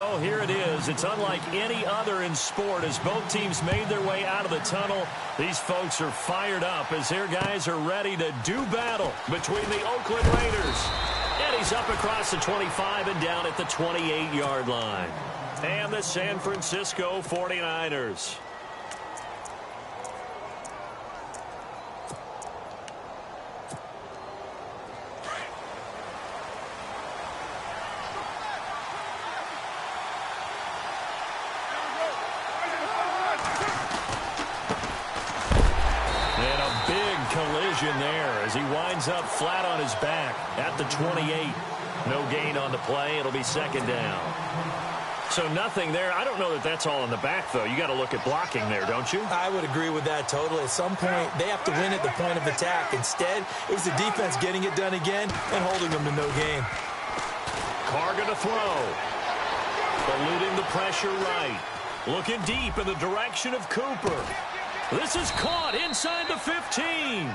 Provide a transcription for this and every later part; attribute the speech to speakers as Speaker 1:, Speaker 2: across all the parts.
Speaker 1: Oh, here it is. It's unlike any other in sport as both teams made their way out of the tunnel. These folks are fired up as their guys are ready to do battle between the Oakland Raiders. And he's up across the 25 and down at the 28-yard line. And the San Francisco 49ers. There as he winds up flat on his back at the 28. No gain on the play. It'll be second down. So nothing there. I don't know that that's all in the back, though. You got to look at blocking there, don't you?
Speaker 2: I would agree with that totally. At some point, they have to win at the point of attack. Instead, it was the defense getting it done again and holding them to no gain.
Speaker 1: Carr going to throw. Eluding the pressure right. Looking deep in the direction of Cooper. This is caught inside the 15.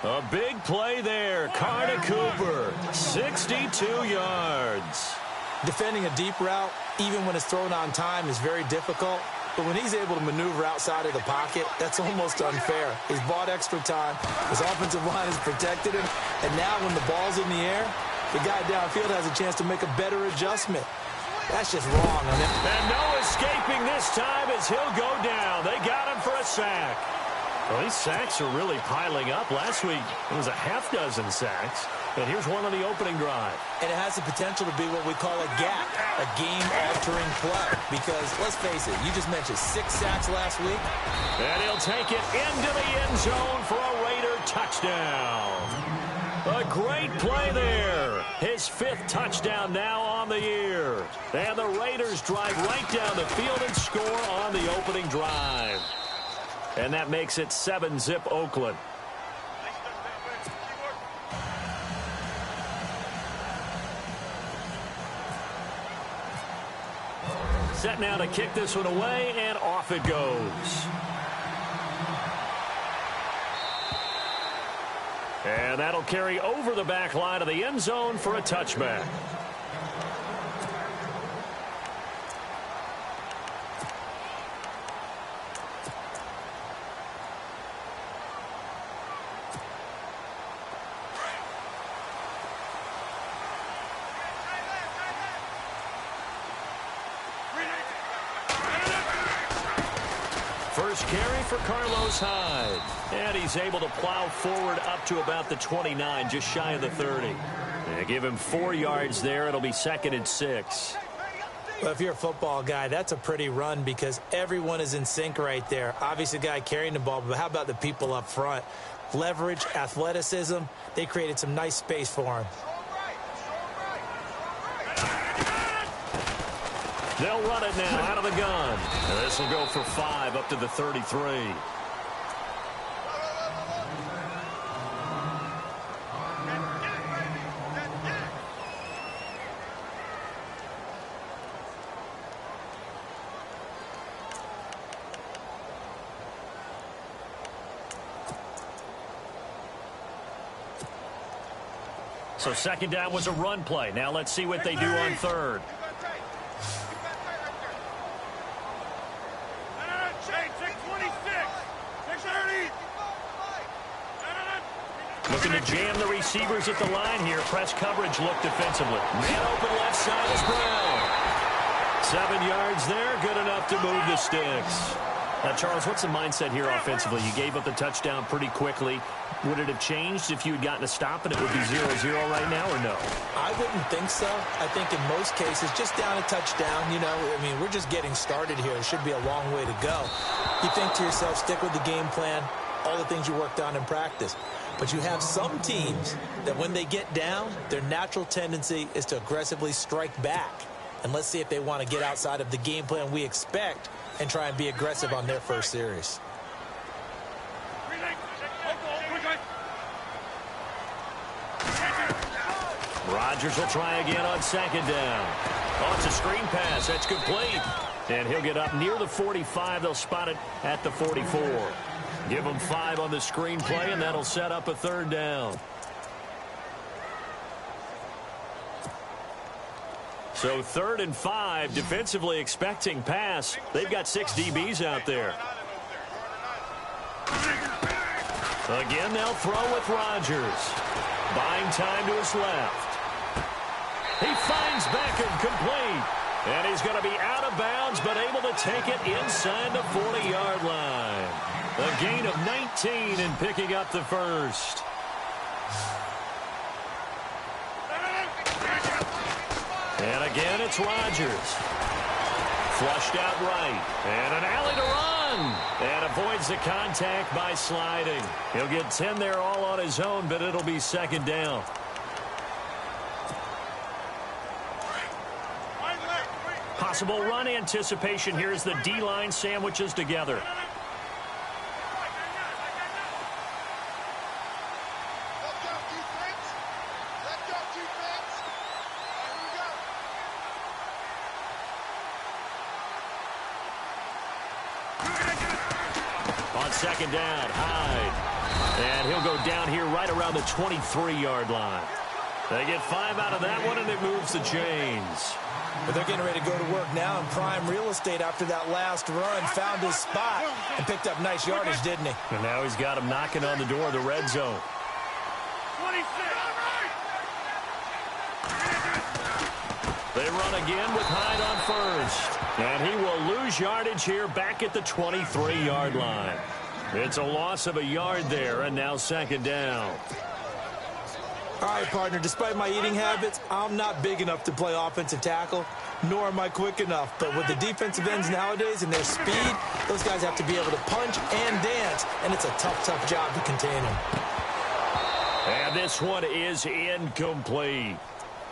Speaker 1: A big play there. Carr to Cooper. 62 yards.
Speaker 2: Defending a deep route, even when it's thrown on time, is very difficult. But when he's able to maneuver outside of the pocket, that's almost unfair. He's bought extra time. His offensive line has protected him. And now when the ball's in the air, the guy downfield has a chance to make a better adjustment. That's just wrong.
Speaker 1: And no escaping this time as he'll go down. They got him for a sack. Well, these sacks are really piling up. Last week, it was a half dozen sacks. And here's one on the opening drive.
Speaker 2: And it has the potential to be what we call a gap, a game-altering play. Because, let's face it, you just mentioned 6 sacks last week.
Speaker 1: And he'll take it into the end zone for a Raider touchdown. A great play there. His 5th touchdown now on the year. And the Raiders drive right down the field and score on the opening drive. And that makes it 7-zip Oakland. Set now to kick this one away, and off it goes. And that'll carry over the back line of the end zone for a touchback. First carry for Carlos Hyde. And he's able to plow forward up to about the 29, just shy of the 30. And give him 4 yards there. It'll be 2nd and 6.
Speaker 2: Well, if you're a football guy, that's a pretty run because everyone is in sync right there. Obviously, the guy carrying the ball, but how about the people up front? Leverage, athleticism, they created some nice space for him.
Speaker 1: They'll run it now out of the gun. And this will go for 5 up to the 33. So second down was a run play. Now let's see what they do on 3rd. Looking to jam the receivers at the line here. Press coverage look defensively. Man open left side is Brown. 7 yards there. Good enough to move the sticks. Now, Charles, what's the mindset here offensively? You gave up the touchdown pretty quickly. Would it have changed if you had gotten a stop and it would be 0-0 right now or no?
Speaker 2: I wouldn't think so. I think in most cases, just down a touchdown, you know, I mean, we're just getting started here. It should be a long way to go. You think to yourself, stick with the game plan, all the things you worked on in practice. But you have some teams that when they get down, their natural tendency is to aggressively strike back. And let's see if they want to get outside of the game plan we expect and try and be aggressive on their first series.
Speaker 1: Rodgers will try again on 2nd down. Oh, it's a screen pass. That's complete. And he'll get up near the 45. They'll spot it at the 44. Give him 5 on the screen play, and that'll set up a 3rd down. So 3rd and 5, defensively expecting pass. They've got 6 DBs out there. Again, they'll throw with Rodgers. Buying time to his left. He finds Beckham complete. And he's going to be out of bounds, but able to take it inside the 40-yard line. A gain of 19 and picking up the first. And again, it's Rodgers. Flushed out right. And an alley to run. And avoids the contact by sliding. He'll get 10 there all on his own, but it'll be 2nd down. Possible run anticipation here as the D-line sandwiches together. On 2nd down, Hyde. And he'll go down here right around the 23-yard line. They get 5 out of that one, and it moves the chains.
Speaker 2: But they're getting ready to go to work now in prime real estate after that last run. Found his spot and picked up nice yardage, didn't he?
Speaker 1: And now he's got him knocking on the door of the red zone.
Speaker 3: 26.
Speaker 1: They run again with Hyde on first. And he will lose yardage here back at the 23-yard line. It's a loss of a yard there, and now 2nd down.
Speaker 2: All right, partner, despite my eating habits, I'm not big enough to play offensive tackle, nor am I quick enough. But with the defensive ends nowadays and their speed, those guys have to be able to punch and dance, and it's a tough, tough job to contain them.
Speaker 1: And this one is incomplete.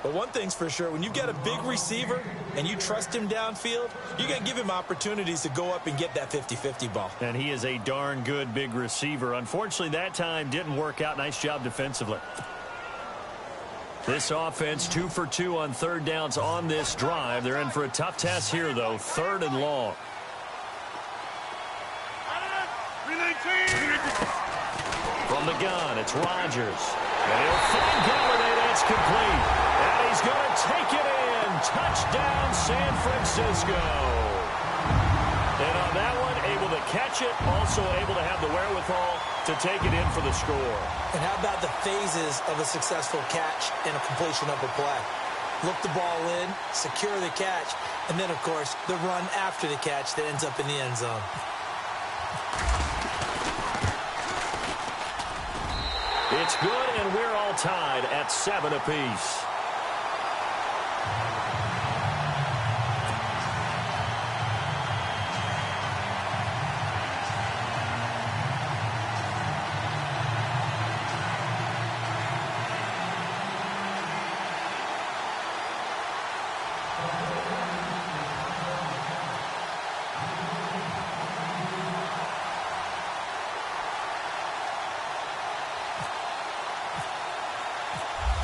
Speaker 2: But one thing's for sure, when you've got a big receiver and you trust him downfield, you got to give him opportunities to go up and get that 50-50 ball.
Speaker 1: And he is a darn good big receiver. Unfortunately, that time didn't work out. Nice job defensively. This offense 2 for 2 on 3rd downs on this drive. They're in for a tough task here, though. 3rd and long. From the gun, it's Rodgers. And he'll find Galladay. That's complete. And he's going to take it in. Touchdown, San Francisco. And on that one, able to catch it. Also able to have the wherewithal to take it in for the score.
Speaker 2: And how about the phases of a successful catch and a completion of a play? Look the ball in, secure the catch, and then, of course, the run after the catch that ends up in the end zone.
Speaker 1: It's good, and we're all tied at 7 apiece.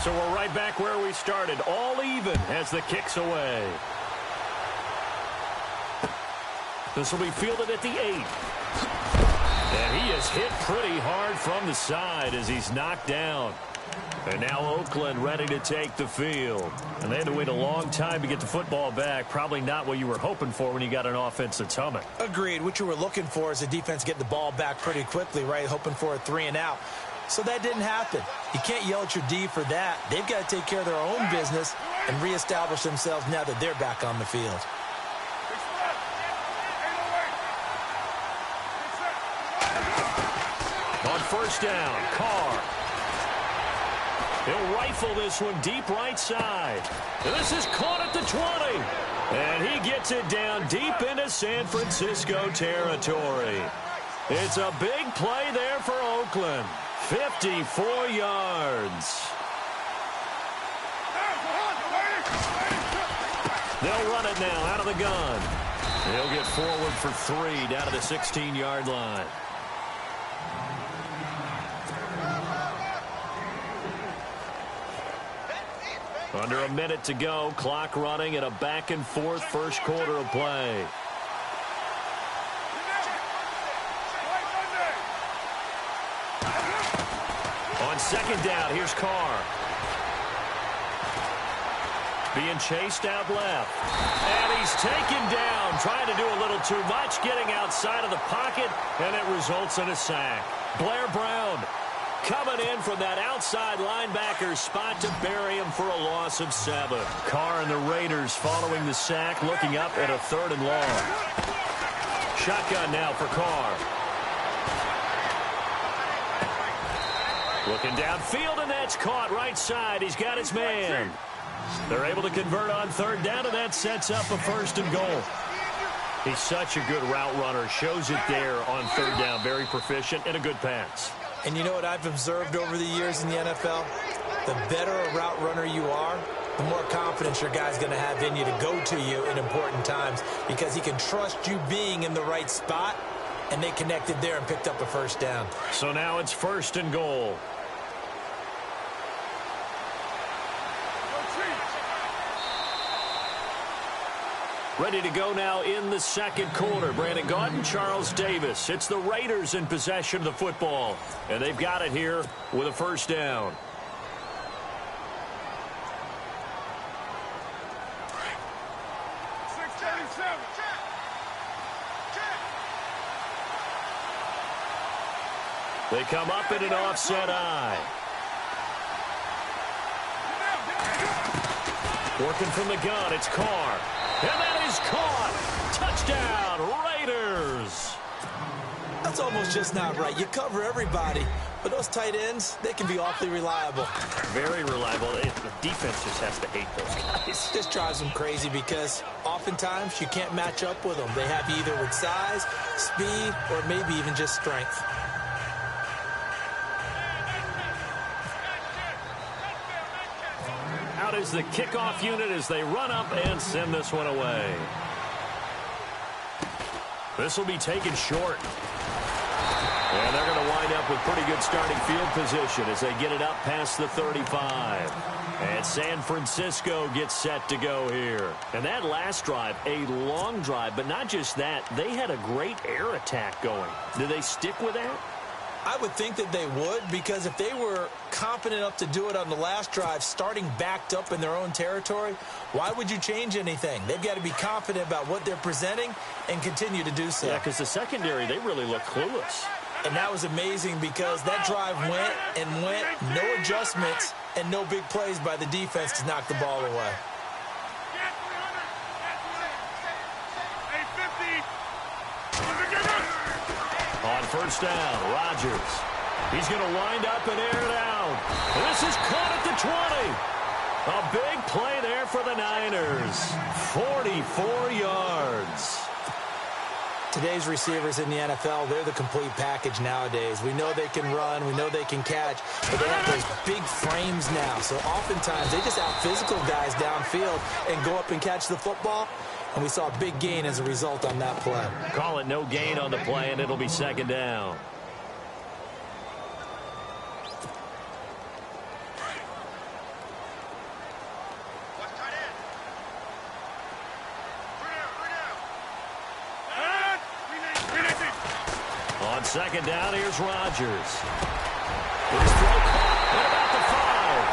Speaker 1: So we're right back where we started, all even as the kick's away. This will be fielded at the 8. And he is hit pretty hard from the side as he's knocked down. And now Oakland ready to take the field. And they had to wait a long time to get the football back. Probably not what you were hoping for when you got an offense that's humming.
Speaker 2: Agreed. What you were looking for is the defense get the ball back pretty quickly, right? Hoping for a 3 and out. So that didn't happen. You can't yell at your D for that. They've got to take care of their own business and reestablish themselves now that they're back on the field.
Speaker 1: On 1st down, Carr. He'll rifle this one deep right side. And this is caught at the 20. And he gets it down deep into San Francisco territory. It's a big play there for Oakland. 54 yards. They'll run it now out of the gun. He'll get forward for 3 down to the 16-yard line. Under a minute to go. Clock running at a back-and-forth first quarter of play. On 2nd down, here's Carr. Being chased out left. And he's taken down, trying to do a little too much, getting outside of the pocket, and it results in a sack. Blair Brown coming in from that outside linebacker spot to bury him for a loss of 7. Carr and the Raiders following the sack, looking up at a 3rd and long. Shotgun now for Carr. Looking downfield, and that's caught right side. He's got his man. They're able to convert on 3rd down, and that sets up a 1st and goal. He's such a good route runner. Shows it there on 3rd down. Very proficient and a good pass.
Speaker 2: And you know what I've observed over the years in the NFL? The better a route runner you are, the more confidence your guy's going to have in you to go to you in important times because he can trust you being in the right spot, and they connected there and picked up a 1st down.
Speaker 1: So now it's 1st and goal. Ready to go now in the 2nd quarter. Brandon Gaudin, Charles Davis. It's the Raiders in possession of the football. And they've got it here with a 1st down. They come up in an offset eye. Working from the gun, it's Carr. And that is caught. Touchdown, Raiders.
Speaker 2: That's almost just not right. You cover everybody, but those tight ends, they can be awfully reliable.
Speaker 1: Very reliable. The defense just has to hate those guys.
Speaker 2: This drives them crazy because oftentimes you can't match up with them. They have you either with size, speed, or maybe even just strength.
Speaker 1: Out is the kickoff unit as they run up and send this one away. This will be taken short. And they're going to wind up with pretty good starting field position as they get it up past the 35. And San Francisco gets set to go here. And that last drive, a long drive, but not just that. They had a great air attack going. Do they stick with that?
Speaker 2: I would think that they would, because if they were confident enough to do it on the last drive, starting backed up in their own territory, why would you change anything? They've got to be confident about what they're presenting and continue to do so.
Speaker 1: Yeah, because the secondary, they really look clueless.
Speaker 2: And that was amazing because that drive went and went, no adjustments, and no big plays by the defense to knock the ball away.
Speaker 1: On 1st down, Rodgers. He's going to wind up and air it out. This is caught at the 20. A big play there for the Niners. 44 yards.
Speaker 2: Today's receivers in the NFL, they're the complete package nowadays. We know they can run, we know they can catch, but they have those big frames now. So oftentimes they just out-physical guys downfield and go up and catch the football. And we saw a big gain as a result on that play.
Speaker 1: Call it no gain on the play, and it'll be 2nd down. On 2nd down, here's Rodgers. His throw caught at about the 5.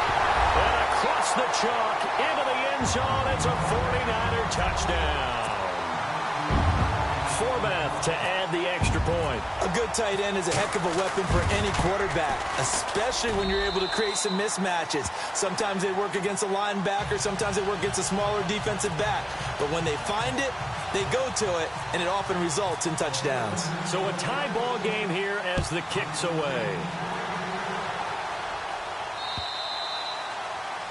Speaker 1: And across the chalk into the end zone. It's a 49er touchdown. Forbath to add the extra point.
Speaker 2: A good tight end is a heck of a weapon for any quarterback, especially when you're able to create some mismatches. Sometimes they work against a linebacker, sometimes they work against a smaller defensive back. But when they find it, they go to it, and it often results in touchdowns.
Speaker 1: So a tie ball game here as the kick's away.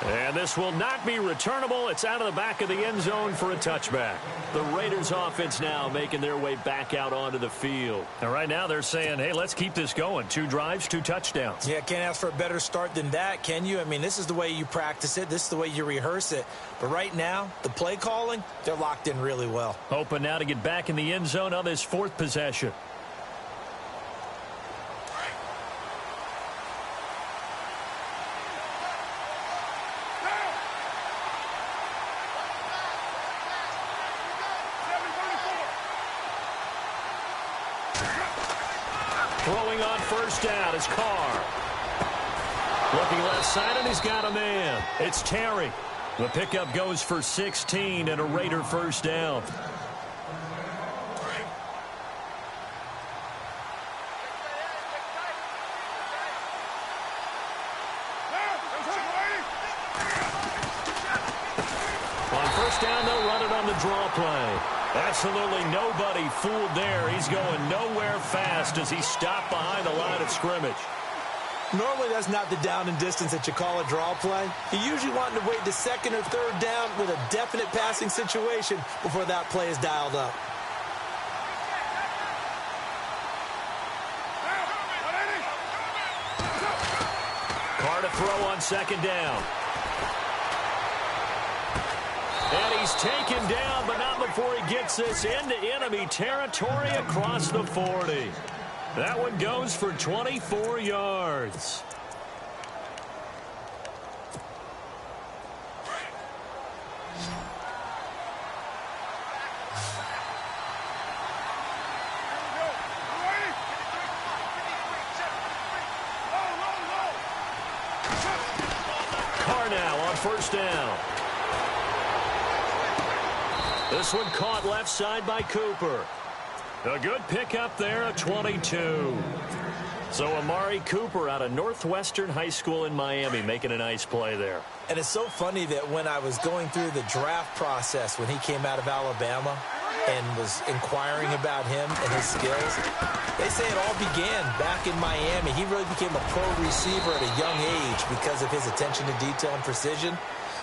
Speaker 1: And this will not be returnable. It's out of the back of the end zone for a touchback. The Raiders offense now making their way back out onto the field. And right now they're saying, hey, let's keep this going. 2 drives, 2 touchdowns.
Speaker 2: Yeah, can't ask for a better start than that, can you? I mean, this is the way you practice it. This is the way you rehearse it. But right now, the play calling, they're locked in really well.
Speaker 1: Hoping now to get back in the end zone on this 4th possession. Throwing on 1st down is Carr. Looking left side, and he's got a man. It's Terry. The pickup goes for 16 and a Raider first down. On first down, they'll run it on the draw play. Absolutely nobody fooled there. He's going nowhere fast as he stopped behind the line of scrimmage.
Speaker 2: Normally, that's not the down and distance that you call a draw play. You usually want to wait to second or third down with a definite passing situation before that play is dialed up.
Speaker 1: Carr to throw on second down. And he's taken down, but not before he gets this into enemy territory across the 40. That one goes for 24 yards. Carr now on first down. This one caught left side by Cooper. A good pickup there at 22. So Amari Cooper out of Northwestern High School in Miami making a nice play there.
Speaker 2: And it's so funny that when I was going through the draft process when he came out of Alabama and was inquiring about him and his skills, they say it all began back in Miami. He really became a pro receiver at a young age because of his attention to detail and precision.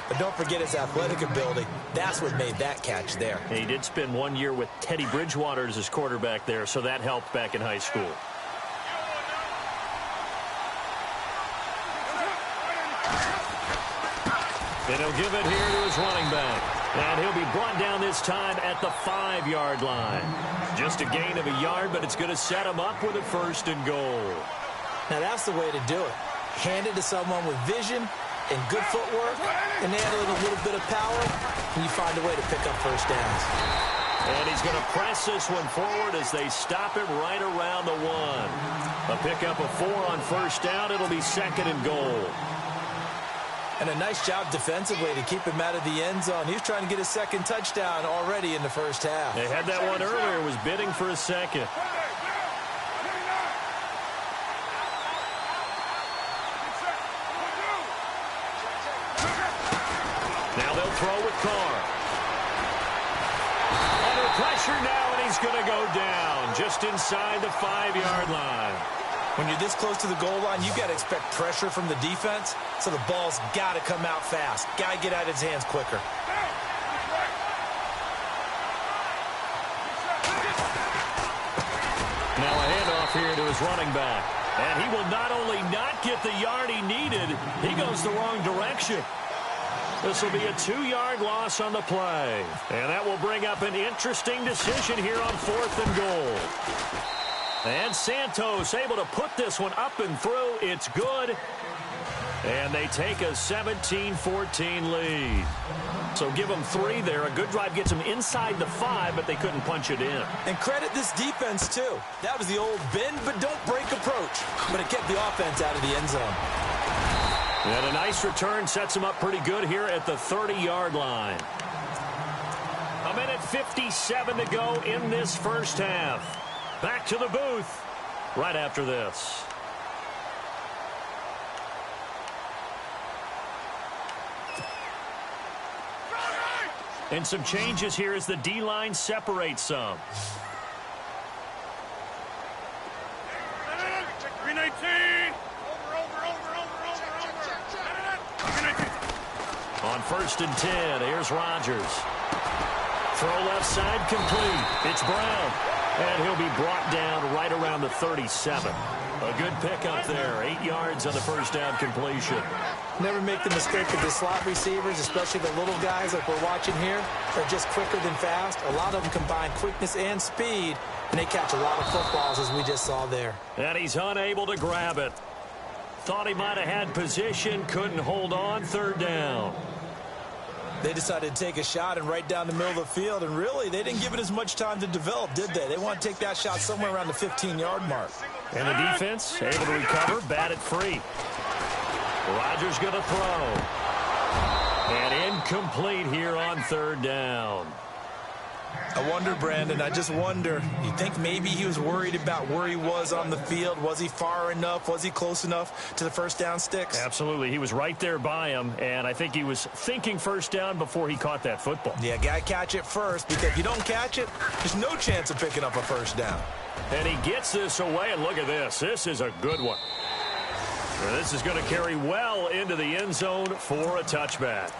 Speaker 2: But don't forget his athletic ability. That's what made that catch there.
Speaker 1: He did spend 1 year with Teddy Bridgewater as his quarterback there, so that helped back in high school. And he'll give it here to his running back. And he'll be brought down this time at the 5-yard line. Just a gain of a yard, but it's going to set him up with a 1st and goal.
Speaker 2: Now that's the way to do it. Hand it to someone with vision and good footwork, and add a little bit of power, and you find a way to pick up first downs.
Speaker 1: And he's going to press this one forward as they stop him right around the 1. A pickup of 4 on first down. It'll be 2nd and goal.
Speaker 2: And a nice job defensively to keep him out of the end zone. He was trying to get his 2nd touchdown already in the first half.
Speaker 1: They had that one earlier, was bidding for a 2nd. Now they'll throw with Carr. Under pressure now, and he's going to go down just inside the 5-yard line.
Speaker 2: When you're this close to the goal line, you've got to expect pressure from the defense, so the ball's got to come out fast. Got to get out of his hands quicker.
Speaker 1: Now a handoff here to his running back. And he will not only not get the yard he needed, he goes the wrong direction. This will be a 2-yard loss on the play. And that will bring up an interesting decision here on 4th and goal. And Santos able to put this one up and through. It's good. And they take a 17-14 lead. So give them 3 there. A good drive gets them inside the 5, but they couldn't punch it in.
Speaker 2: And credit this defense, too. That was the old bend but don't break approach. But it kept the offense out of the end zone.
Speaker 1: And a nice return sets them up pretty good here at the 30-yard line. 1:57 to go in this first half. Back to the booth right after this. And some changes here as the D-line separates some.
Speaker 3: 319.
Speaker 1: On 1st and 10, here's Rodgers. Throw left side complete. It's Brown. And he'll be brought down right around the 37. A good pickup there. 8 yards on the first down completion.
Speaker 2: Never make the mistake of the slot receivers, especially the little guys like we're watching here. They're just quicker than fast. A lot of them combine quickness and speed, and they catch a lot of footballs, as we just saw there.
Speaker 1: And he's unable to grab it. Thought he might have had position, couldn't hold on. 3rd down.
Speaker 2: They decided to take a shot and right down the middle of the field, and really, they didn't give it as much time to develop, did they? They want to take that shot somewhere around the 15-yard mark.
Speaker 1: And the defense able to recover, bat it free. Rodgers going to throw. And in incomplete here on third down.
Speaker 2: I wonder, Brandon, I just wonder, you think maybe he was worried about where he was on the field? Was he far enough? Was he close enough to the first down sticks?
Speaker 1: Absolutely. He was right there by him, and I think he was thinking first down before he caught that football.
Speaker 2: Yeah, got to catch it first, because if you don't catch it, there's no chance of picking up a first down.
Speaker 1: And he gets this away, and look at this. This is a good one. And this is going to carry well into the end zone for a touchback.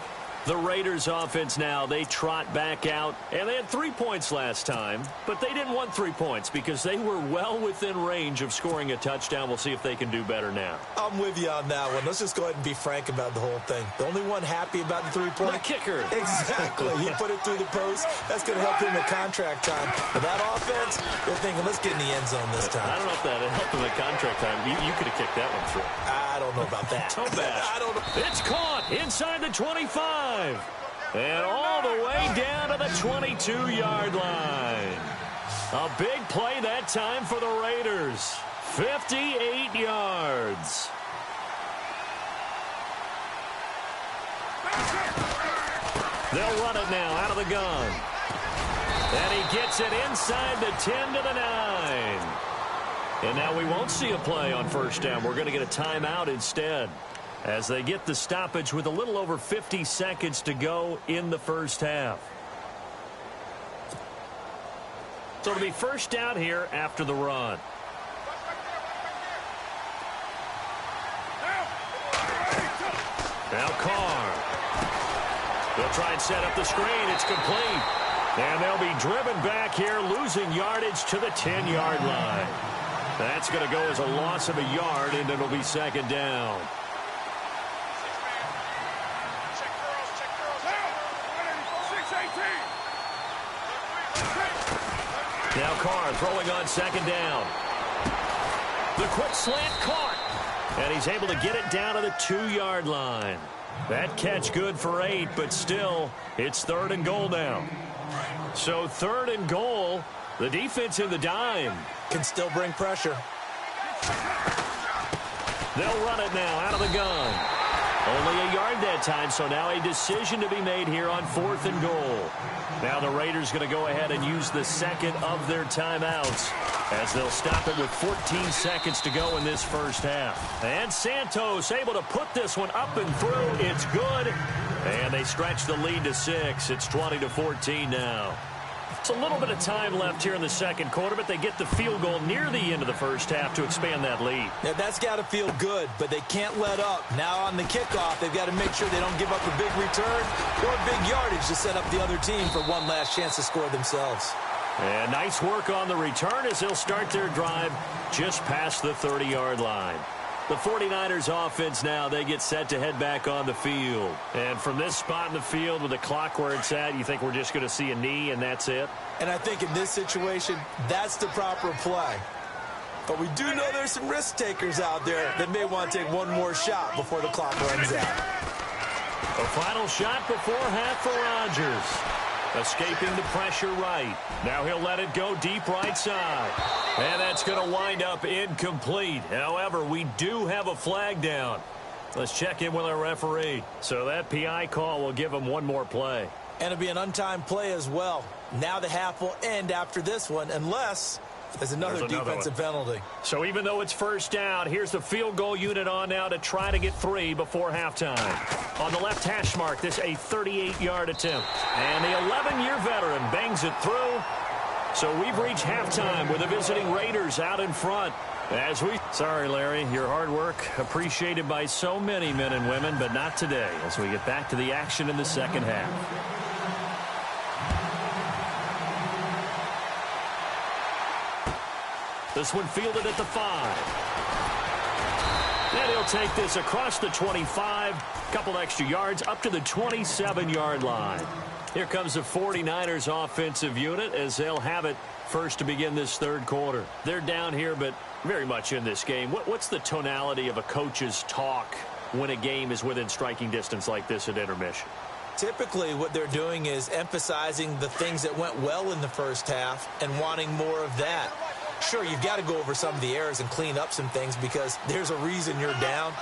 Speaker 1: The Raiders offense now, they trot back out, and they had 3 points last time, but they didn't want 3 points because they were well within range of scoring a touchdown. We'll see if they can do better now.
Speaker 2: I'm with you on that one. Let's just go ahead and be frank about the whole thing. The only one happy about the 3-point?
Speaker 1: The kicker.
Speaker 2: Exactly. He put it through the post. That's going to help him in contract time. But that offense, they're thinking, let's get in the end zone this time.
Speaker 1: I don't know if that helped him in contract time. You could have kicked that one through.
Speaker 2: I don't know about that.
Speaker 1: So bad.
Speaker 2: I don't know.
Speaker 1: It's caught inside the 25. And all the way down to the 22-yard line. A big play that time for the Raiders. 58 yards. They'll run it now out of the gun. And he gets it inside the 10 to the 9. And now we won't see a play on first down. We're going to get a timeout instead, as they get the stoppage with a little over 50 seconds to go in the first half. So it'll be first down here after the run. Now Carr. They'll try and set up the screen. It's complete. And they'll be driven back here, losing yardage to the 10-yard line. That's going to go as a loss of a yard, and it'll be second down. Now Carr throwing on second down. The quick slant caught. And he's able to get it down to the 2-yard line. That catch good for 8, but still, it's third and goal now. So third and goal, the defense in the dime.
Speaker 2: Can still bring pressure.
Speaker 1: They'll run it now out of the gun. Only a yard that time, so now a decision to be made here on fourth and goal. Now the Raiders going to go ahead and use the second of their timeouts, as they'll stop it with 14 seconds to go in this first half. And Santos able to put this one up and through. It's good. And they stretch the lead to 6. It's 20-14 now. It's a little bit of time left here in the second quarter, but they get the field goal near the end of the first half to expand that lead.
Speaker 2: Yeah, that's got to feel good, but they can't let up. Now on the kickoff, they've got to make sure they don't give up a big return or big yardage to set up the other team for one last chance to score themselves.
Speaker 1: And nice work on the return as they'll start their drive just past the 30-yard line. The 49ers offense now, they get set to head back on the field. And from this spot in the field with the clock where it's at, you think we're just going to see a knee and that's it?
Speaker 2: And I think in this situation, that's the proper play. But we do know there's some risk takers out there that may want to take one more shot before the clock runs out.
Speaker 1: A final shot before half for Rodgers. Escaping the pressure right. Now he'll let it go deep right side. And that's going to wind up incomplete. However, we do have a flag down. Let's check in with our referee. So that PI call will give him one more play.
Speaker 2: And it'll be an untimed play as well. Now the half will end after this one, unless there's another defensive penalty.
Speaker 1: So even though it's first down, here's the field goal unit on now to try to get 3 before halftime. On the left hash mark, this a 38-yard attempt. And the 11-year veteran bangs it through. So we've reached halftime with the visiting Raiders out in front. Sorry, Larry, your hard work appreciated by so many men and women, but not today as we get back to the action in the second half. This one fielded at the 5. And he'll take this across the 25, couple extra yards up to the 27-yard line. Here comes the 49ers offensive unit as they'll have it first to begin this third quarter. They're down here, but very much in this game. What's the tonality of a coach's talk when a game is within striking distance like this at intermission?
Speaker 2: Typically, what they're doing is emphasizing the things that went well in the first half and wanting more of that. Sure, you've got to go over some of the errors and clean up some things because there's a reason you're down.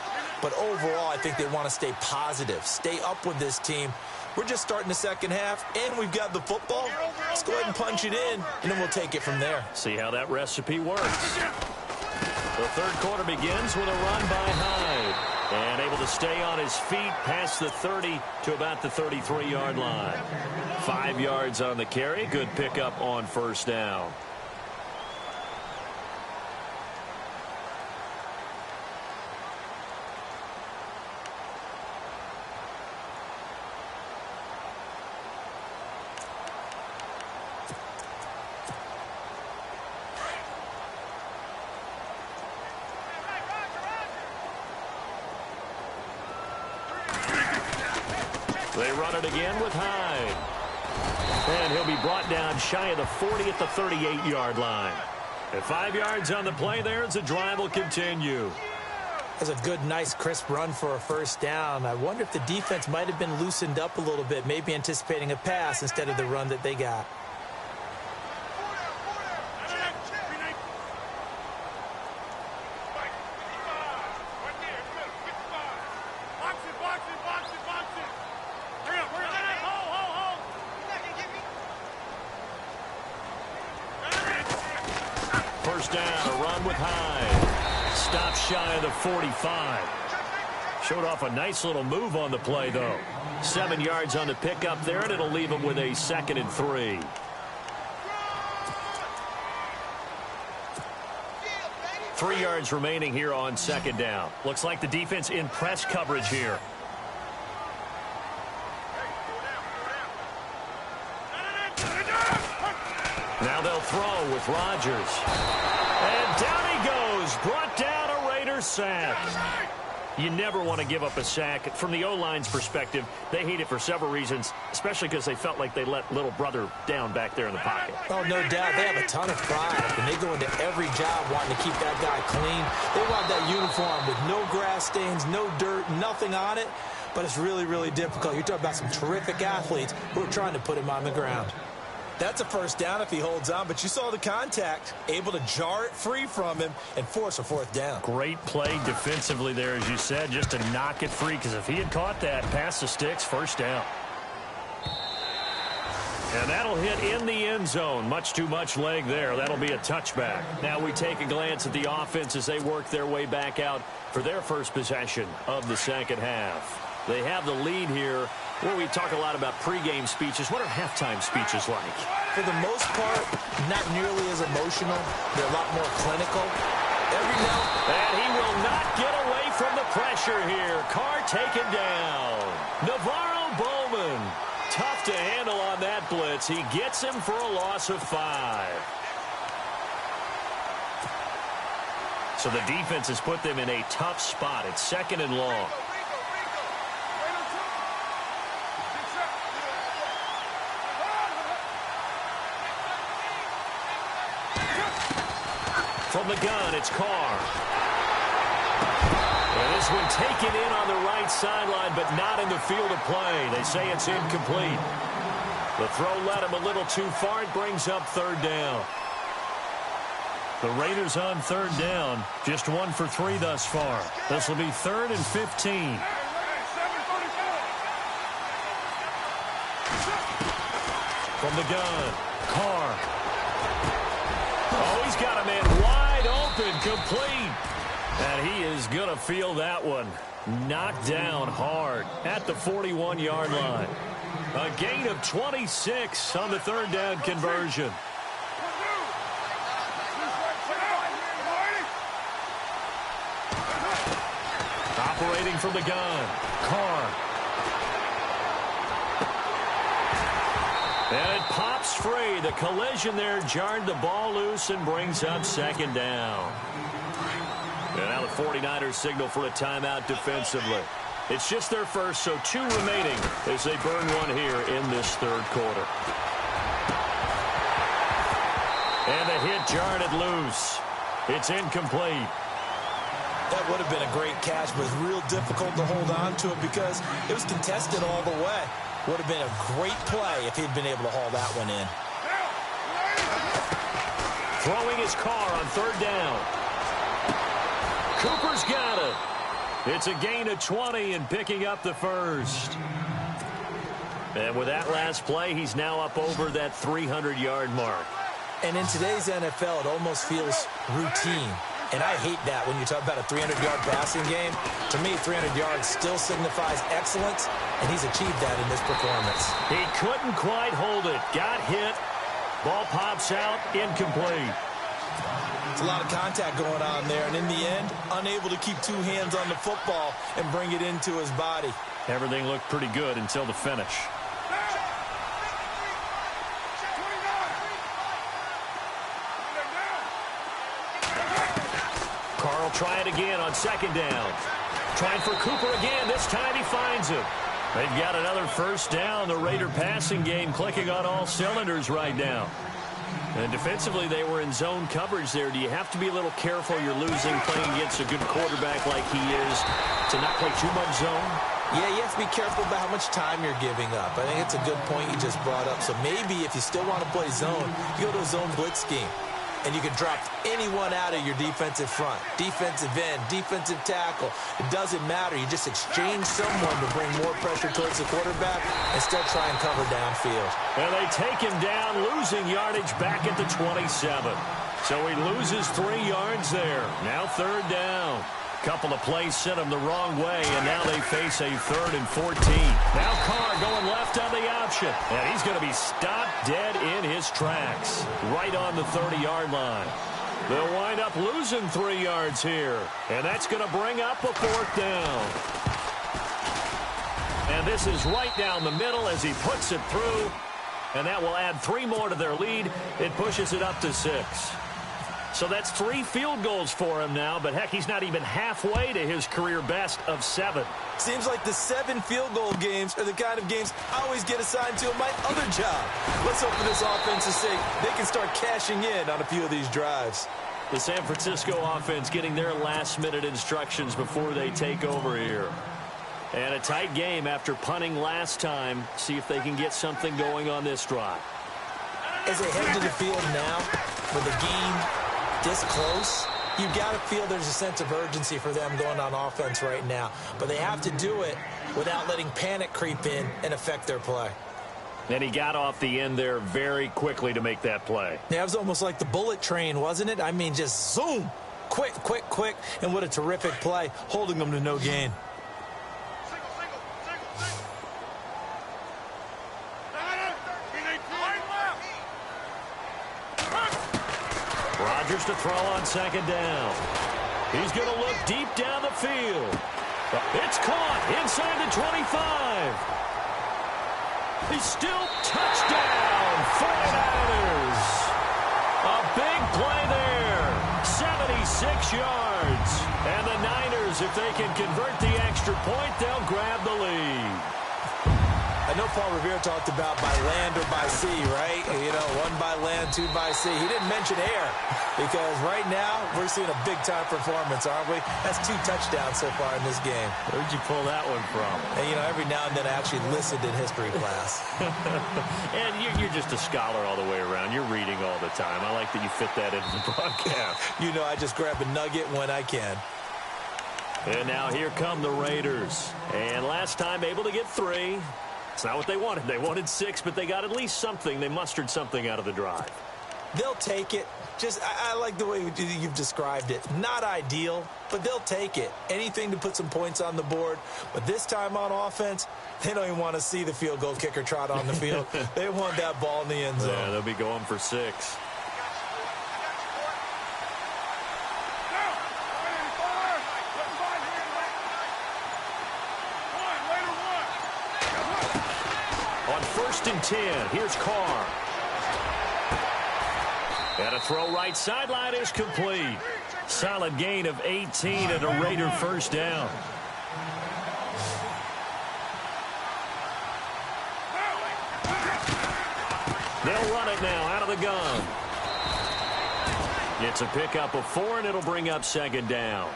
Speaker 2: But overall, I think they want to stay positive, stay up with this team, We're just starting the second half, and we've got the football. Let's go ahead and punch it in, and then we'll take it from there.
Speaker 1: See how that recipe works. The third quarter begins with a run by Hyde. And able to stay on his feet past the 30 to about the 33-yard line. 5 yards on the carry. Good pickup on first down. They run it again with Hyde. And he'll be brought down shy of the 40 at the 38-yard line. And 5 yards on the play there as the drive will continue.
Speaker 2: That's a good, nice, crisp run for a first down. I wonder if the defense might have been loosened up a little bit, maybe anticipating a pass instead of the run that they got.
Speaker 1: First down, a run with Hyde. Stopped shy of the 45. Showed off a nice little move on the play, though. 7 yards on the pickup there, and it'll leave him with a 2nd and 3. Three yards remaining here on second down. Looks like the defense in press coverage here. Now they'll throw with Rodgers. And down he goes. Brought down a Raiders sack. You never want to give up a sack. From the O-line's perspective, they hate it for several reasons, especially because they felt like they let little brother down back there in the pocket.
Speaker 2: Oh, no doubt. They have a ton of pride, and they go into every job wanting to keep that guy clean. They want that uniform with no grass stains, no dirt, nothing on it, but it's really, really difficult. You're talking about some terrific athletes who are trying to put him on the ground. That's a first down if he holds on, but you saw the contact, able to jar it free from him and force a fourth down.
Speaker 1: Great play defensively there, as you said, just to knock it free, because if he had caught that, past the sticks, first down. And that'll hit in the end zone. Much too much leg there. That'll be a touchback. Now we take a glance at the offense as they work their way back out for their first possession of the second half. They have the lead here. Well, we talk a lot about pregame speeches. What are halftime speeches like?
Speaker 2: For the most part, not nearly as emotional. They're a lot more clinical. Every now
Speaker 1: and he will not get away from the pressure here. Carr taken down. Navarro Bowman. Tough to handle on that blitz. He gets him for a loss of 5. So the defense has put them in a tough spot. It's 2nd and long. From the gun, it's Carr. And this one taken in on the right sideline, but not in the field of play. They say it's incomplete. The throw led him a little too far. It brings up third down. The Raiders on third down. Just 1 for 3 thus far. This will be 3rd and 15. From the gun, Carr. Oh, he's got a man wide open, complete. And he is going to feel that one. Knocked down hard at the 41-yard line. A gain of 26 on the third down conversion. Operating from the gun, Carr. And it pops free. The collision there jarred the ball loose and brings up second down. And now the 49ers signal for a timeout defensively. It's just their first, so 2 remaining as they burn one here in this third quarter. And the hit jarred it loose. It's incomplete.
Speaker 2: That would have been a great catch, but it's real difficult to hold on to it because it was contested all the way. Would have been a great play if he'd been able to haul that one in.
Speaker 1: Throwing his Carr on third down. Cooper's got it. It's a gain of 20 and picking up the first. And with that last play, he's now up over that 300-yard mark.
Speaker 2: And in today's NFL, it almost feels routine. And I hate that when you talk about a 300-yard passing game. To me, 300 yards still signifies excellence, and he's achieved that in this performance.
Speaker 1: He couldn't quite hold it. Got hit. Ball pops out, incomplete.
Speaker 2: It's a lot of contact going on there, and in the end, unable to keep two hands on the football and bring it into his body.
Speaker 1: Everything looked pretty good until the finish. Carl trying again on second down. Trying for Cooper again. This time he finds him. They've got another first down. The Raider passing game clicking on all cylinders right now. And defensively, they were in zone coverage there. Do you have to be a little careful? You're losing playing against a good quarterback like he is to not play too much zone?
Speaker 2: Yeah, you have to be careful about how much time you're giving up. I think it's a good point you just brought up. So maybe if you still want to play zone, you go to a zone blitz scheme. And you can drop anyone out of your defensive front. Defensive end, defensive tackle. It doesn't matter. You just exchange someone to bring more pressure towards the quarterback and still try and cover downfield.
Speaker 1: And they take him down, losing yardage back at the 27. So he loses 3 yards there. Now third down. Couple of plays sent him the wrong way, and now they face a 3rd and 14. Now Carr going left on the option, and he's going to be stopped dead in his tracks, right on the 30-yard line. They'll wind up losing 3 yards here, and that's going to bring up a 4th down. And this is right down the middle as he puts it through, and that will add 3 more to their lead. It pushes it up to 6. So that's 3 field goals for him now, but heck, he's not even halfway to his career best of 7.
Speaker 2: Seems like the 7 field goal games are the kind of games I always get assigned to in my other job. Let's hope for this offense's sake they can start cashing in on a few of these drives.
Speaker 1: The San Francisco offense getting their last-minute instructions before they take over here. And a tight game after punting last time. See if they can get something going on this drive.
Speaker 2: As they head to the field now, with the game this close, you got to feel there's a sense of urgency for them going on offense right now. But they have to do it without letting panic creep in and affect their play.
Speaker 1: And he got off the end there very quickly to make that play.
Speaker 2: Yeah, it was almost like the bullet train, wasn't it? I mean, just zoom. Quick, quick, quick. And what a terrific play, holding them to no gain.
Speaker 1: Rodgers to throw on second down. He's going to look deep down the field. It's caught inside the 25. He's still touchdown, 49ers. A big play there, 76 yards. And the Niners, if they can convert the extra point, they'll grab the lead.
Speaker 2: I know Paul Revere talked about by land or by sea, right? You know, 1 by land, 2 by sea. He didn't mention air because right now we're seeing a big-time performance, aren't we? That's 2 touchdowns so far in this game.
Speaker 1: Where'd you pull that one from?
Speaker 2: And, you know, every now and then I actually listened in history class.
Speaker 1: And you're just a scholar all the way around. You're reading all the time. I like that you fit that into the broadcast.
Speaker 2: You know, I just grab a nugget when I can.
Speaker 1: And now here come the Raiders. And last time able to get 3. It's not what they wanted. They wanted 6, but they got at least something. They mustered something out of the drive.
Speaker 2: They'll take it. I like the way you've described it. Not ideal, but they'll take it. Anything to put some points on the board. But this time on offense, they don't even want to see the field goal kicker trot on the field. They want that ball in the end zone.
Speaker 1: Yeah, they'll be going for 6. On 1st and 10, here's Carr. And a throw right sideline is complete. Solid gain of 18 and a Raider first down. They'll run it now out of the gun. It's a pickup of 4, and it'll bring up second down.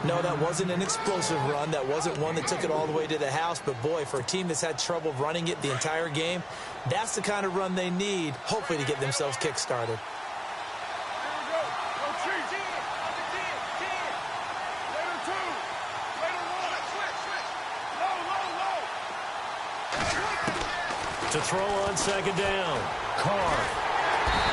Speaker 2: No, that wasn't an explosive run. That wasn't one that took it all the way to the house. But, boy, for a team that's had trouble running it the entire game, that's the kind of run they need, hopefully, to get themselves kick-started.
Speaker 1: To throw on second down. Carr.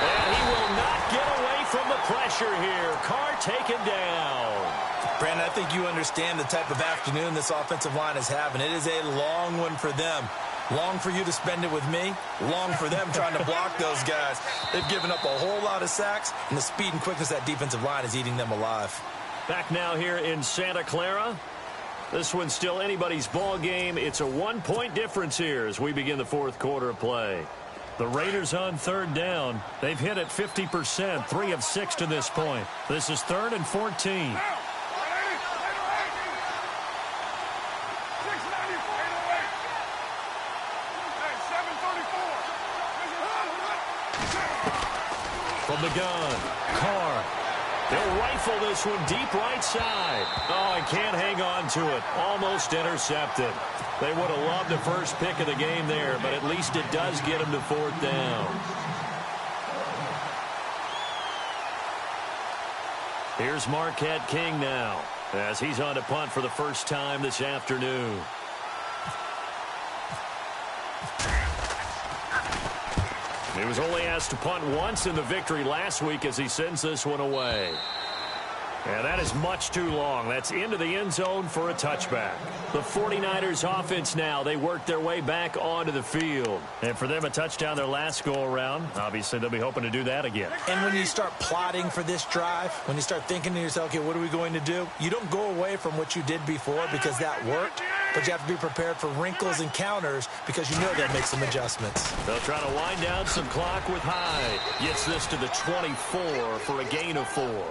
Speaker 1: And he will not get away from the pressure here. Carr taken down.
Speaker 2: Brandon, I think you understand the type of afternoon this offensive line is having. It is a long one for them. Long for you to spend it with me. Long for them trying to block those guys. They've given up a whole lot of sacks, and the speed and quickness of that defensive line is eating them alive.
Speaker 1: Back now here in Santa Clara. This one's still anybody's ball game. It's a 1-point difference here as we begin the fourth quarter of play. The Raiders on third down. They've hit it 50%, 3 of 6 to this point. This is 3rd and 14. From the gun, Carr. They'll rifle this one deep right side. Oh, I can't hang on to it. Almost intercepted. They would have loved the first pick of the game there, but at least it does get them to 4th down. Here's Marquette King now as he's on to punt for the first time this afternoon. He was only asked to punt once in the victory last week as he sends this one away. And that is much too long. That's into the end zone for a touchback. The 49ers offense now, they work their way back onto the field. And for them, a touchdown their last go-around. Obviously, they'll be hoping to do that again.
Speaker 2: And when you start plotting for this drive, when you start thinking to yourself, okay, what are we going to do? You don't go away from what you did before because that worked. But you have to be prepared for wrinkles and counters because you know they'll make some adjustments.
Speaker 1: They'll try to wind down some clock with Hyde. Gets this to the 24 for a gain of 4.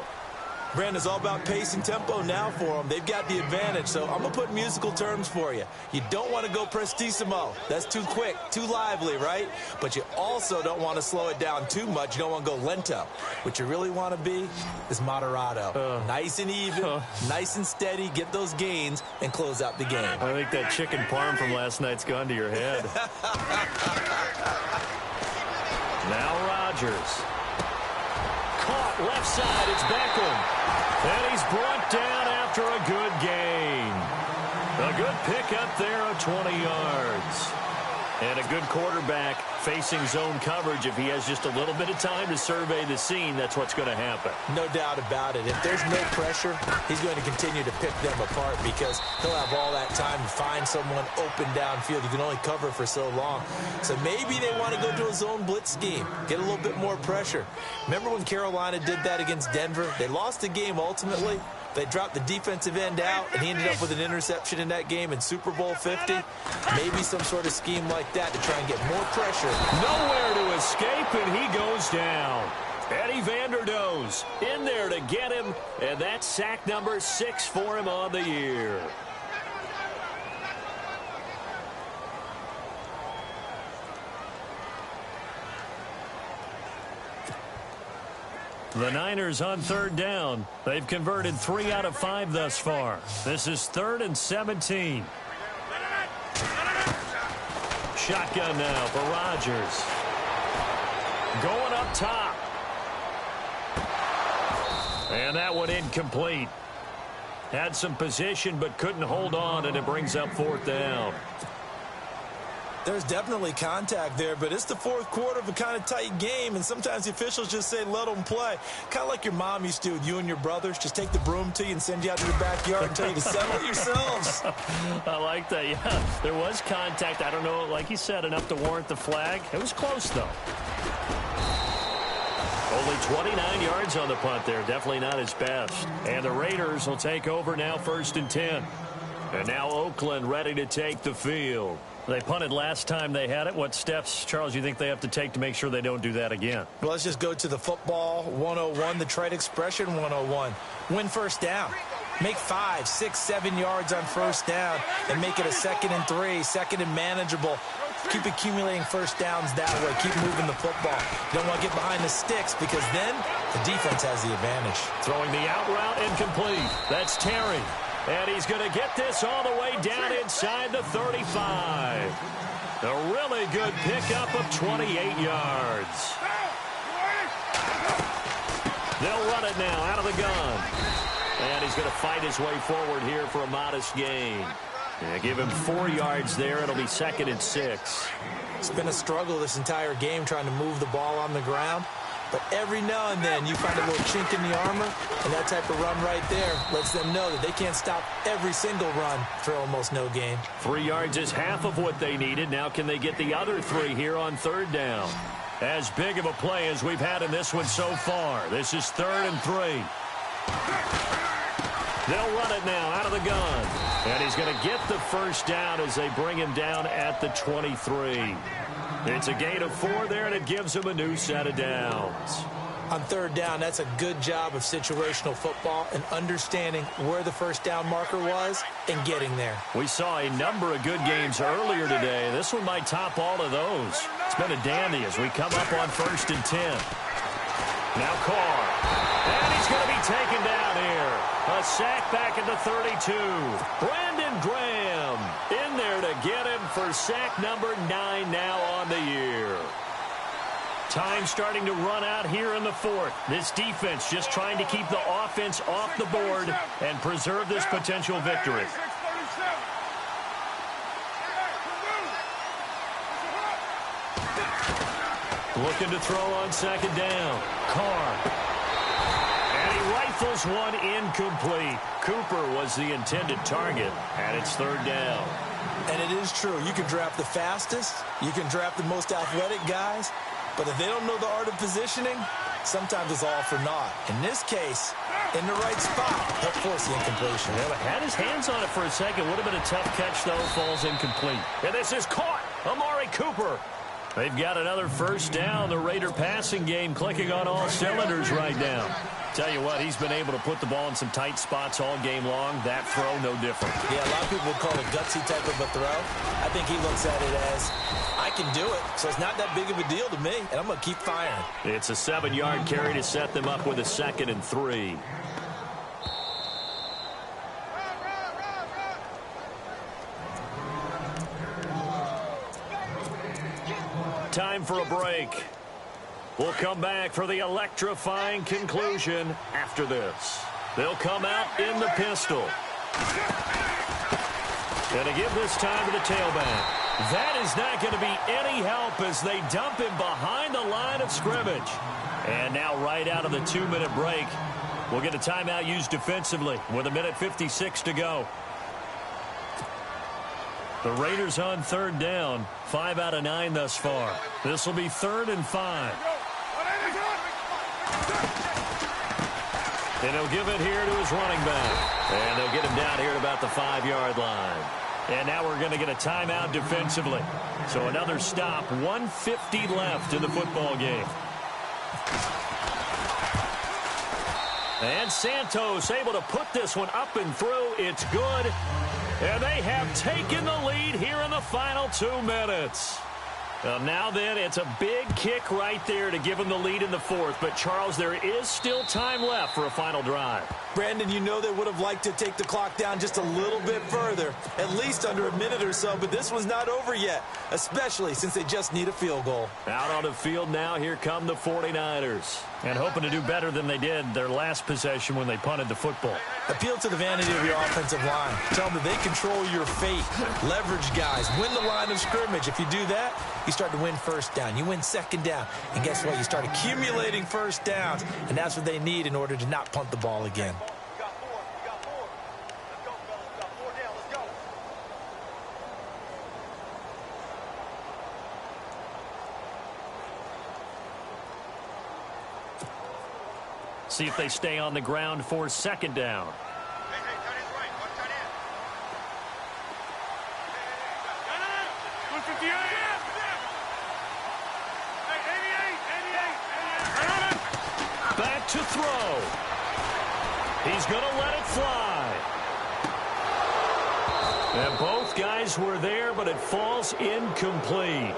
Speaker 2: Brandon, it's all about pace and tempo now for them. They've got the advantage, so I'm going to put musical terms for you. You don't want to go prestissimo. That's too quick, too lively, right? But you also don't want to slow it down too much. You don't want to go lento. What you really want to be is moderato. Nice and even, nice and steady, get those gains, and close out the game.
Speaker 1: I think that chicken parm from last night's gone to your head. Now Rodgers. Caught left side, it's Beckham. And he's brought down after a good gain. A good pickup there of 20 yards. And a good quarterback facing zone coverage. If he has just a little bit of time to survey the scene, that's what's going to happen.
Speaker 2: No doubt about it. If there's no pressure, he's going to continue to pick them apart because he'll have all that time to find someone open downfield. You can only cover for so long. So maybe they want to go to a zone blitz scheme, get a little bit more pressure. Remember when Carolina did that against Denver? They lost the game ultimately. They dropped the defensive end out, and he ended up with an interception in that game in Super Bowl 50. Maybe some sort of scheme like that to try and get more pressure.
Speaker 1: Nowhere to escape, and he goes down. Eddie Vanderdoes in there to get him, and that's sack number 6 for him on the year. The Niners on third down. They've converted 3 out of 5 thus far. This is 3rd and 17. Shotgun now for Rodgers. Going up top. And that one incomplete. Had some position but couldn't hold on, and it brings up 4th down.
Speaker 2: There's definitely contact there, but it's the fourth quarter of a kind of tight game, and sometimes the officials just say, let them play. Kind of like your mom used to with you and your brothers. Just take the broom to you and send you out to your backyard and tell you to settle it yourselves.
Speaker 1: I like that, yeah. There was contact. I don't know, like you said, enough to warrant the flag. It was close, though. Only 29 yards on the punt there. Definitely not his best. And the Raiders will take over now 1st and 10. And now Oakland ready to take the field. They punted last time they had it. What steps, Charles, you think they have to take to make sure they don't do that again?
Speaker 2: Well, let's just go to the football 101, the trite expression 101. Win first down. Make 5, 6, 7 yards on first down and make it a 2nd and 3, 2nd and manageable. Keep accumulating first downs that way. Keep moving the football. You don't want to get behind the sticks because then the defense has the advantage.
Speaker 1: Throwing the out route incomplete. That's Terry. And he's going to get this all the way down inside the 35. A really good pickup of 28 yards. They'll run it now out of the gun. And he's going to fight his way forward here for a modest gain. Yeah, give him 4 yards there. It'll be 2nd and 6.
Speaker 2: It's been a struggle this entire game trying to move the ball on the ground. But every now and then you find a little chink in the armor, and that type of run right there lets them know that they can't stop every single run for almost no gain.
Speaker 1: 3 yards is half of what they needed. Now can they get the other 3 here on 3rd down? As big of a play as we've had in this one so far. This is 3rd and 3. They'll run it now out of the gun. And he's going to get the 1st down as they bring him down at the 23. It's a gain of 4 there, and it gives him a new set of downs.
Speaker 2: On 3rd down, that's a good job of situational football and understanding where the 1st down marker was and getting there.
Speaker 1: We saw a number of good games earlier today. This one might top all of those. It's been a dandy as we come up on 1st and 10. Now Carr. And he's going to be taken down here. A sack back at the 32. Brandon Graham in there to get him for sack number 9 now on the year. Time starting to run out here in the 4th. This defense just trying to keep the offense off the board and preserve this potential victory. Looking to throw on 2nd down. Carr. And he rifles one incomplete. Cooper was the intended target, and it's 3rd down.
Speaker 2: And it is true. You can draft the fastest. You can draft the most athletic guys. But if they don't know the art of positioning, sometimes it's all for naught. In this case, in the right spot, he'll force the incompletion.
Speaker 1: Yeah, but had his hands on it for a second. Would have been a tough catch, though. Falls incomplete. And this is caught. Amari Cooper. They've got another 1st down. The Raider passing game clicking on all cylinders right now. Tell you what, he's been able to put the ball in some tight spots all game long. That throw, no different.
Speaker 2: Yeah, a lot of people would call it gutsy type of a throw. I think he looks at it as, I can do it, so it's not that big of a deal to me, and I'm going to keep firing.
Speaker 1: It's a 7-yard carry to set them up with a 2nd and 3. Time for a break. We'll come back for the electrifying conclusion after this. They'll come out in the pistol. And to give this time to the tailback. That is not going to be any help as they dump him behind the line of scrimmage. And now right out of the 2-minute break, we'll get a timeout used defensively with 1:56 to go. The Raiders on 3rd down, 5 out of 9 thus far. This will be 3rd and 5. And he'll give it here to his running back. And they'll get him down here at about the 5-yard line. And now we're going to get a timeout defensively. So another stop, 1:50 left in the football game. And Santos able to put this one up and through. It's good. And they have taken the lead here in the final 2 minutes. Well, now then, it's a big kick right there to give them the lead in the 4th. But, Charles, there is still time left for a final drive.
Speaker 2: Brandon, you know they would have liked to take the clock down just a little bit further, at least under a minute or so, but this one's not over yet, especially since they just need a field goal.
Speaker 1: Out on the field now, here come the 49ers. And hoping to do better than they did their last possession when they punted the football.
Speaker 2: Appeal to the vanity of your offensive line. Tell them that they control your fate. Leverage guys. Win the line of scrimmage. If you do that, you start to win 1st down. You win 2nd down. And guess what? You start accumulating 1st downs. And that's what they need in order to not punt the ball again.
Speaker 1: See if they stay on the ground for 2nd down. Back to throw. He's going to let it fly. And both guys were there, but it falls incomplete.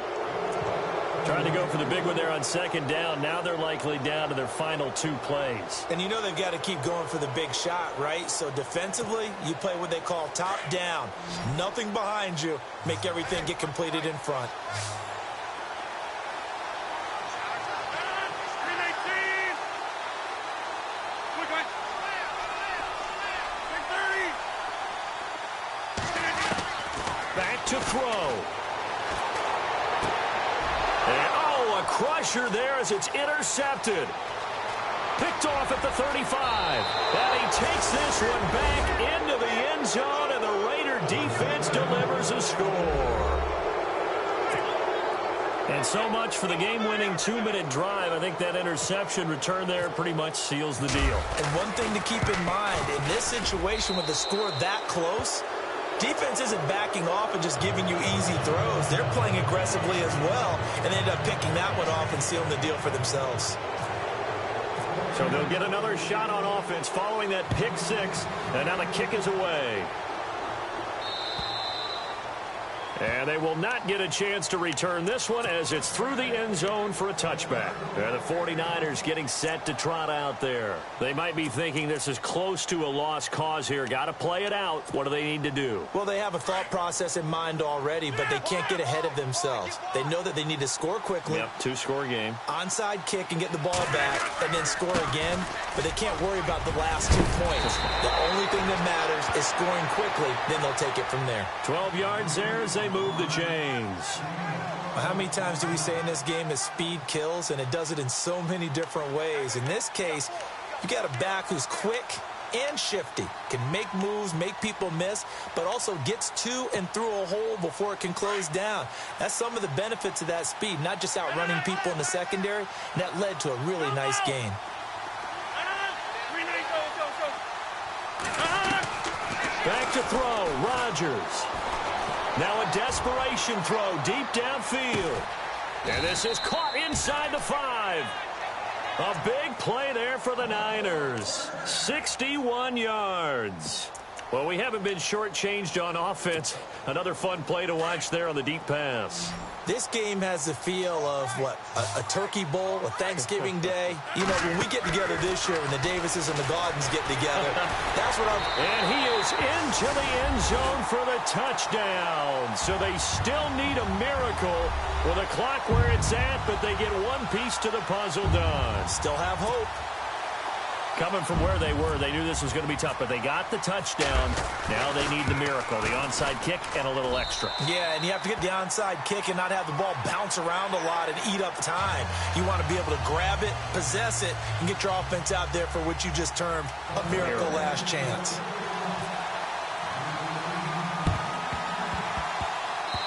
Speaker 1: Trying to go for the big one there on 2nd down. Now they're likely down to their final 2 plays.
Speaker 2: And you know they've got to keep going for the big shot, right? So defensively, you play what they call top down. Nothing behind you. Make everything get completed in front.
Speaker 1: to throw. And, oh, a crusher there as it's intercepted. Picked off at the 35. And he takes this one back into the end zone, and the Raider defense delivers a score. And so much for the game-winning 2-minute drive. I think that interception return there pretty much seals the deal.
Speaker 2: And one thing to keep in mind, in this situation with the score that close, defense isn't backing off and just giving you easy throws. They're playing aggressively as well, and they end up picking that one off and sealing the deal for themselves.
Speaker 1: So they'll get another shot on offense following that pick six, and now the kick is away. And they will not get a chance to return this one as it's through the end zone for a touchback. And the 49ers getting set to trot out there. They might be thinking this is close to a lost cause here. Got to play it out. What do they need to do?
Speaker 2: Well, they have a thought process in mind already, but they can't get ahead of themselves. They know that they need to score quickly.
Speaker 1: Yep, two-score game.
Speaker 2: Onside kick and get the ball back and then score again, but they can't worry about the last 2 points. The only thing that matters is scoring quickly, then they'll take it from there. 12
Speaker 1: yards there as they move the chains.
Speaker 2: How many times do we say in this game that speed kills, and it does it in so many different ways. In this case, you got a back who's quick and shifty, can make moves, make people miss, but also gets to and through a hole before it can close down. That's some of the benefits of that speed, not just outrunning people in the secondary, and that led to a really nice gain.
Speaker 1: Back to throw, Rodgers. Now a desperation throw deep downfield. And this is caught inside the 5. A big play there for the Niners. 61 yards. Well, we haven't been shortchanged on offense. Another fun play to watch there on the deep pass.
Speaker 2: This game has the feel of, what, a turkey bowl, a Thanksgiving day. You know, when we get together this year, when the Davises and the Gaudens get together, that's what I'm...
Speaker 1: And he is into the end zone for the touchdown. So they still need a miracle with a clock where it's at, but they get one piece to the puzzle done.
Speaker 2: Still have hope.
Speaker 1: Coming from where they were, they knew this was going to be tough, but they got the touchdown. Now they need the miracle, the onside kick and a little extra.
Speaker 2: Yeah, and you have to get the onside kick and not have the ball bounce around a lot and eat up time. You want to be able to grab it, possess it, and get your offense out there for what you just termed a miracle last chance.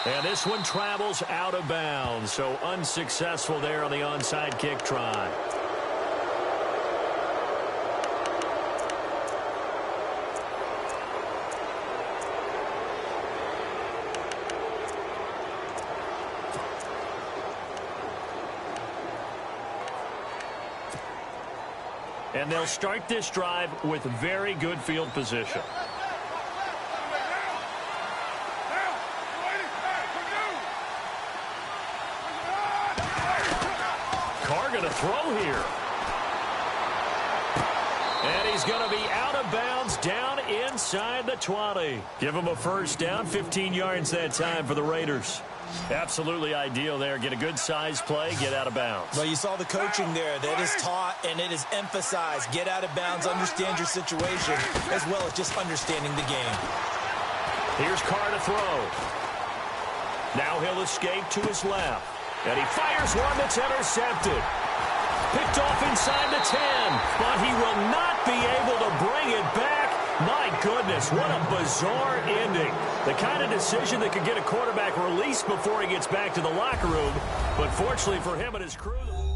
Speaker 1: And this one travels out of bounds, so unsuccessful there on the onside kick try. And they'll start this drive with very good field position. Carr going to throw here. And he's going to be out of bounds down inside the 20. Give him a first down, 15 yards that time for the Raiders. Absolutely ideal there. Get a good size play, get out of bounds.
Speaker 2: Well, you saw the coaching there. That is taught and it is emphasized. Get out of bounds, understand your situation, as well as just understanding the game.
Speaker 1: Here's Carr to throw. Now he'll escape to his left. And he fires one that's intercepted. Picked off inside the 10, but he will not be able to bring it back. My goodness, what a bizarre ending. The kind of decision that could get a quarterback released before he gets back to the locker room. But fortunately for him and his crew...